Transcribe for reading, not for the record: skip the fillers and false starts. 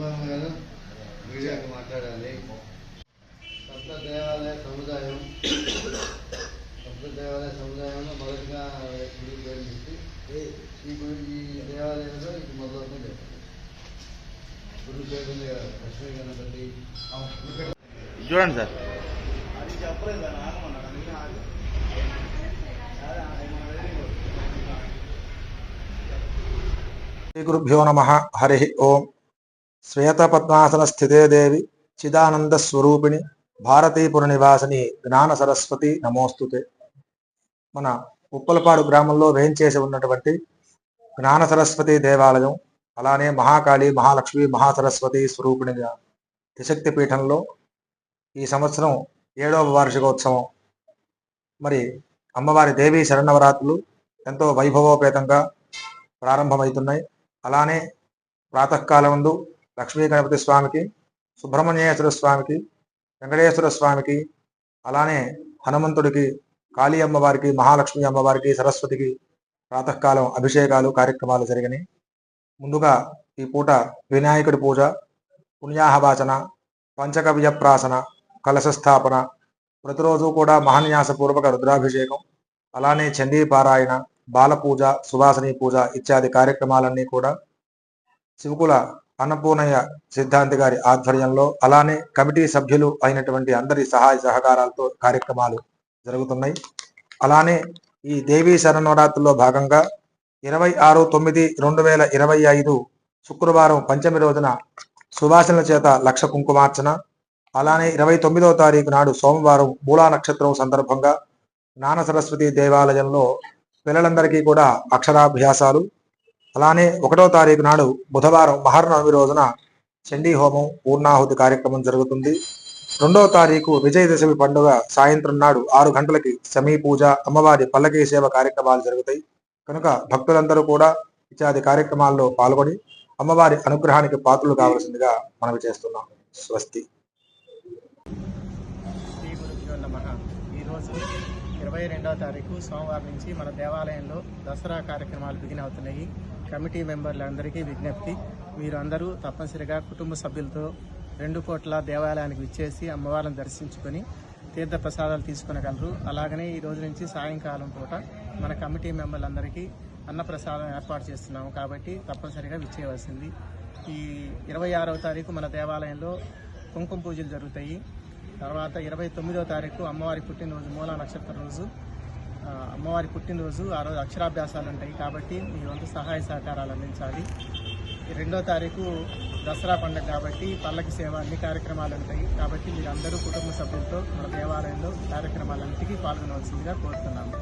సుబ్రహ్మణ్యం గారు మీడియాకు మాట్లాడాలి. సప్త దేవాలయ సముదాయంలో మొదటిగా గుడి పేరు చెప్పి ఈ దేవాలయంలో ఇది మొదలవుతుంది చెప్పండి. గుడి పేరు లక్ష్మీ గణపతి చూడండి సార్. అది చెప్పలేదు శ్రీ గురుభ్యో నమః. హరి ఓం. శ్వేతపద్మాసన స్థితే దేవి చిదానంద స్వరూపిణి భారతీపుర నివాసిని జ్ఞాన సరస్వతి నమోస్తుతే. మన ఉప్పలపాడు గ్రామంలో వేంచేసి ఉన్నటువంటి జ్ఞాన సరస్వతి దేవాలయం, అలానే మహాకాళి, మహాలక్ష్మి, మహాసరస్వతి స్వరూపిణిగా త్రిశక్తి పీఠంలో ఈ సంవత్సరం 7వ వార్షికోత్సవం. మరి అమ్మవారి దేవీ శరణవరాత్రులు ఎంతో వైభవోపేతంగా ప్రారంభమవుతున్నాయి. అలానే ప్రాతకాలమందు లక్ష్మీ గణపతి స్వామికి, సుబ్రహ్మణ్యేశ్వర స్వామికి, వెంకటేశ్వర స్వామికి, అలానే హనుమంతుడికి, కాళీ అమ్మవారికి, మహాలక్ష్మి అమ్మవారికి, సరస్వతికి ప్రాతకాలం అభిషేకాలు కార్యక్రమాలు జరిగినాయి. ముందుగా ఈ పూట వినాయకుడి పూజ, పుణ్యాహవాచన, పంచకవ్యప్రాసన, కలశస్థాపన, ప్రతిరోజు కూడా మహాన్యాసపూర్వక రుద్రాభిషేకం, అలానే చండీపారాయణ, బాలపూజ, సువాసనీ పూజ ఇత్యాది కార్యక్రమాలన్నీ కూడా శివకుల అన్నపూర్ణయ్య సిద్ధాంతి గారి ఆధ్వర్యంలో, అలానే కమిటీ సభ్యులు అయినటువంటి అందరి సహాయ సహకారాలతో కార్యక్రమాలు జరుగుతున్నాయి. అలానే ఈ దేవీ శరణవరాత్రుల్లో భాగంగా 26/9/2025 శుక్రవారం పంచమి రోజున సువాసనల చేత లక్ష కుంకుమార్చన, అలానే 29వ తారీఖు నాడు సోమవారం మూలా నక్షత్రం సందర్భంగా జ్ఞాన సరస్వతి దేవాలయంలో పిల్లలందరికీ కూడా అక్షరాభ్యాసాలు, అలానే 1వ తారీఖు నాడు బుధవారం మహర్నవమి రోజున చండీ హోమం, పూర్ణాహుతి కార్యక్రమం జరుగుతుంది. 2వ తారీఖు విజయదశమి పండుగ సాయంత్రం నాడు 6 గంటలకి సమీ పూజ, అమ్మవారి పల్లకీ సేవ కార్యక్రమాలు జరుగుతాయి. కనుక భక్తులందరూ కూడా ఇత్యాది కార్యక్రమాల్లో పాల్గొని అమ్మవారి అనుగ్రహానికి పాత్రలు కావలసిందిగా మనవి చేస్తున్నాం. స్వస్తి. శ్రీ గురుభ్యో నమః. ఈరోజు 22వ తారీఖు సోమవారం నుంచి మన దేవాలయంలో దసరా కార్యక్రమాలు బిగిన్ అవుతున్నాయి. కమిటీ మెంబర్లందరికీ విజ్ఞప్తి, మీరు అందరూ తప్పనిసరిగా కుటుంబ సభ్యులతో 2 పూట్ల దేవాలయానికి విచ్చేసి అమ్మవారిని దర్శించుకొని తీర్థ ప్రసాదాలు తీసుకునగలరు. అలాగనే ఈ రోజు నుంచి సాయంకాలం పూట మన కమిటీ మెంబర్లందరికీ అన్నప్రసాదం ఏర్పాటు చేస్తున్నాము, కాబట్టి తప్పనిసరిగా విచ్చేయవలసింది. ఈ 26వ తారీఖు మన దేవాలయంలో కుంకుమ పూజలు జరుగుతాయి. తర్వాత 29వ తారీఖు అమ్మవారి పుట్టినరోజు, మూలా నక్షత్రం రోజు అమ్మవారి పుట్టినరోజు. ఆ రోజు అక్షరాభ్యాసాలు ఉంటాయి, కాబట్టి మీ వంతు సహాయ సహకారాలు అందించాలి. 2వ తారీఖు దసరా పండుగ కాబట్టి పల్లకి సేవ, అన్ని కార్యక్రమాలు ఉంటాయి, కాబట్టి మీరందరూ కుటుంబ సభ్యులతో మన దేవాలయంలో కార్యక్రమాలన్నింటికీ పాల్గొనవలసిందిగా కోరుతున్నాము.